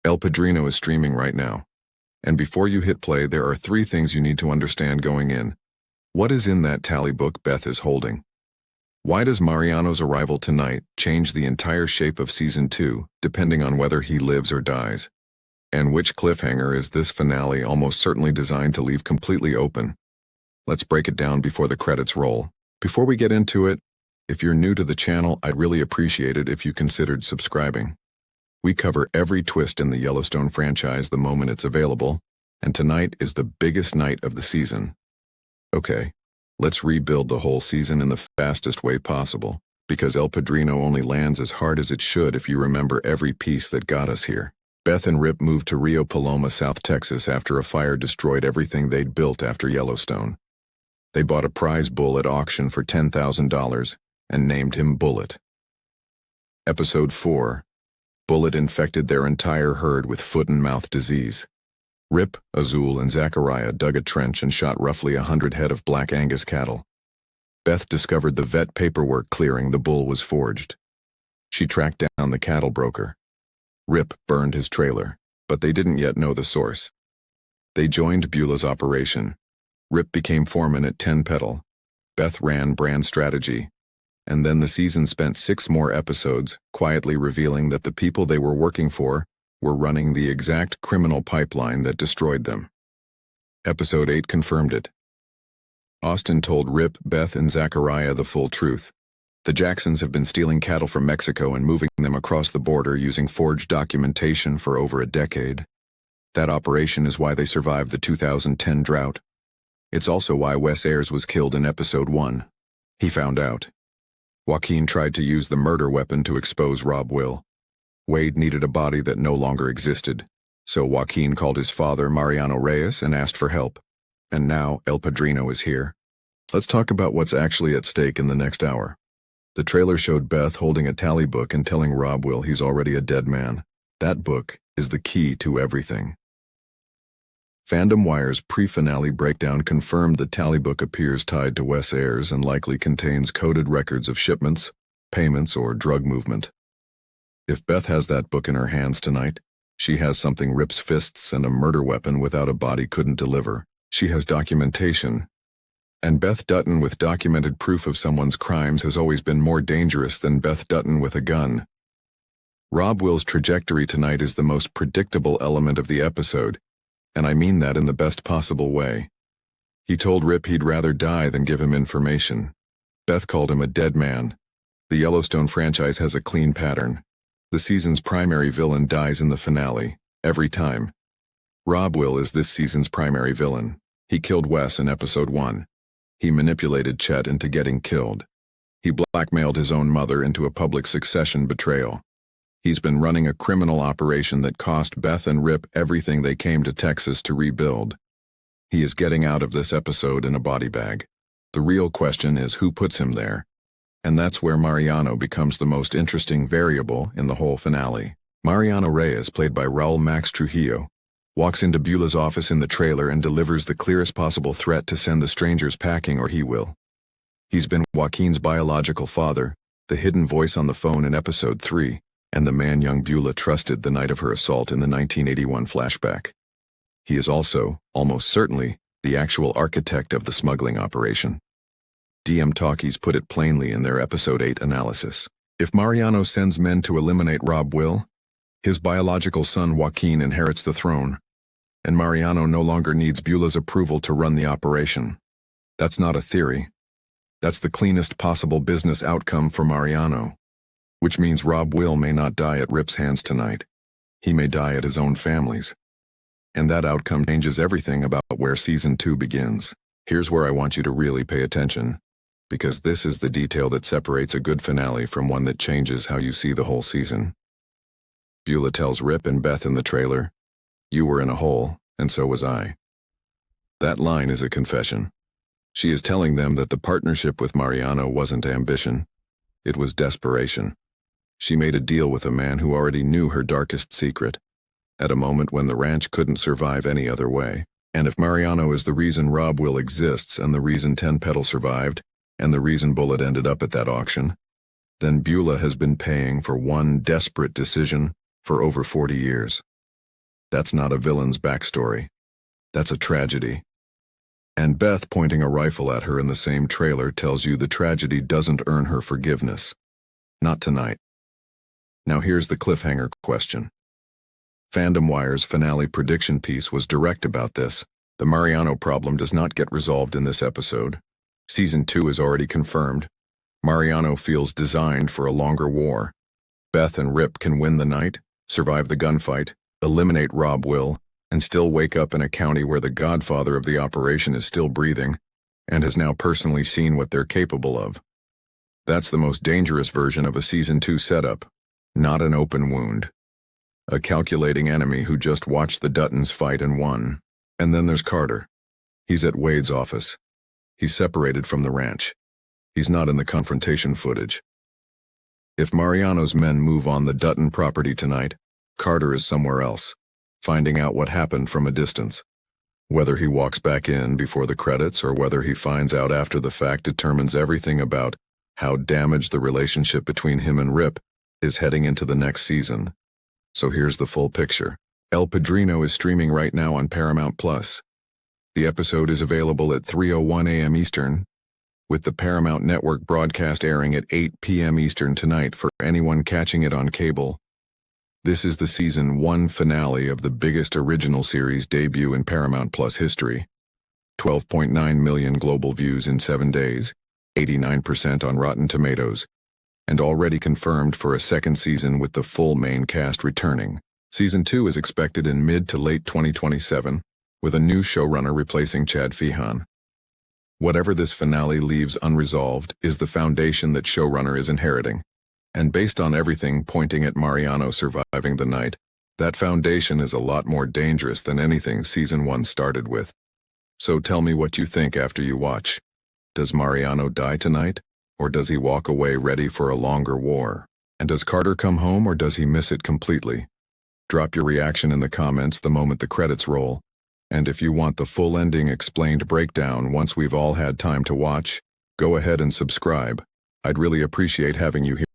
El Padrino is streaming right now. And before you hit play, there are 3 things you need to understand going in. What is in that tally book Beth is holding? Why does Mariano's arrival tonight change the entire shape of Season 2, depending on whether he lives or dies? And which cliffhanger is this finale almost certainly designed to leave completely open? Let's break it down before the credits roll. Before we get into it, if you're new to the channel, I'd really appreciate it if you considered subscribing. We cover every twist in the Yellowstone franchise the moment it's available, and tonight is the biggest night of the season. Okay, let's rebuild the whole season in the fastest way possible, because El Padrino only lands as hard as it should if you remember every piece that got us here. Beth and Rip moved to Rio Paloma, South Texas after a fire destroyed everything they'd built after Yellowstone. They bought a prize bull at auction for $10,000 and named him Bullet. Episode 4. Bullet infected their entire herd with foot and mouth disease. Rip, Azul, and Zachariah dug a trench and shot roughly 100 head of Black Angus cattle. Beth discovered the vet paperwork clearing the bull was forged. She tracked down the cattle broker. Rip burned his trailer, but they didn't yet know the source. They joined Beulah's operation. Rip became foreman at 10 Petal. Beth ran brand strategy. And then the season spent 6 more episodes quietly revealing that the people they were working for were running the exact criminal pipeline that destroyed them. Episode 8 confirmed it. Austin told Rip, Beth, and Zachariah the full truth. The Jacksons have been stealing cattle from Mexico and moving them across the border using forged documentation for over a decade. That operation is why they survived the 2010 drought. It's also why Wes Ayers was killed in Episode 1. He found out. Joaquin tried to use the murder weapon to expose Rob Will. Wade needed a body that no longer existed, so Joaquin called his father, Mariano Reyes, and asked for help. And now El Padrino is here. Let's talk about what's actually at stake in the next hour. The trailer showed Beth holding a tally book and telling Rob Will he's already a dead man. That book is the key to everything. Fandom Wire's pre-finale breakdown confirmed the tally book appears tied to Wes Ayers and likely contains coded records of shipments, payments, or drug movement. If Beth has that book in her hands tonight, she has something Rip's fists and a murder weapon without a body couldn't deliver. She has documentation. And Beth Dutton with documented proof of someone's crimes has always been more dangerous than Beth Dutton with a gun. Rob Will's trajectory tonight is the most predictable element of the episode, and I mean that in the best possible way. He told Rip he'd rather die than give him information. Beth called him a dead man. The Yellowstone franchise has a clean pattern. The season's primary villain dies in the finale, every time. Rob Will is this season's primary villain. He killed Wes in Episode 1. He manipulated Chet into getting killed. He blackmailed his own mother into a public succession betrayal. He's been running a criminal operation that cost Beth and Rip everything they came to Texas to rebuild. He is getting out of this episode in a body bag. The real question is who puts him there? And that's where Mariano becomes the most interesting variable in the whole finale. Mariano Reyes, played by Raul Max Trujillo, walks into Beulah's office in the trailer and delivers the clearest possible threat to send the strangers packing or he will. He's been Joaquin's biological father, the hidden voice on the phone in Episode 3, and the man young Beulah trusted the night of her assault in the 1981 flashback. He is also, almost certainly, the actual architect of the smuggling operation. DM Talkies put it plainly in their Episode 8 analysis. If Mariano sends men to eliminate Rob Will, his biological son Joaquin inherits the throne, and Mariano no longer needs Beulah's approval to run the operation. That's not a theory. That's the cleanest possible business outcome for Mariano. Which means Rob Will may not die at Rip's hands tonight. He may die at his own family's. And that outcome changes everything about where Season 2 begins. Here's where I want you to really pay attention, because this is the detail that separates a good finale from one that changes how you see the whole season. Beulah tells Rip and Beth in the trailer, "You were in a hole, and so was I." That line is a confession. She is telling them that the partnership with Mariano wasn't ambition, it was desperation. She made a deal with a man who already knew her darkest secret, at a moment when the ranch couldn't survive any other way. And if Mariano is the reason Rob Will exists and the reason 10 Petal survived, and the reason Bullet ended up at that auction, then Beulah has been paying for one desperate decision for over 40 years. That's not a villain's backstory. That's a tragedy. And Beth pointing a rifle at her in the same trailer tells you the tragedy doesn't earn her forgiveness. Not tonight. Now here's the cliffhanger question. Fandom Wire's finale prediction piece was direct about this. The Mariano problem does not get resolved in this episode. Season 2 is already confirmed. Mariano feels designed for a longer war. Beth and Rip can win the night, survive the gunfight, eliminate Rob Will, and still wake up in a county where the godfather of the operation is still breathing and has now personally seen what they're capable of. That's the most dangerous version of a Season 2 setup, not an open wound. A calculating enemy who just watched the Duttons fight and won. And then there's Carter. He's at Wade's office. He's separated from the ranch. He's not in the confrontation footage. If Mariano's men move on the Dutton property tonight, Carter is somewhere else, finding out what happened from a distance. Whether he walks back in before the credits or whether he finds out after the fact determines everything about how damaged the relationship between him and Rip is heading into the next season. So here's the full picture. El Padrino is streaming right now on Paramount+. The episode is available at 3:01 a.m. Eastern, with the Paramount Network broadcast airing at 8 p.m. Eastern tonight for anyone catching it on cable. This is the Season 1 finale of the biggest original series debut in Paramount+ history. 12.9 million global views in 7 days, 89% on Rotten Tomatoes, and already confirmed for a second season with the full main cast returning. Season 2 is expected in mid to late 2027, with a new showrunner replacing Chad Fehan. Whatever this finale leaves unresolved is the foundation that showrunner is inheriting. And based on everything pointing at Mariano surviving the night, that foundation is a lot more dangerous than anything Season 1 started with. So tell me what you think after you watch. Does Mariano die tonight? Or does he walk away ready for a longer war? And does Carter come home or does he miss it completely? Drop your reaction in the comments the moment the credits roll. And if you want the full ending explained breakdown once we've all had time to watch, go ahead and subscribe. I'd really appreciate having you here.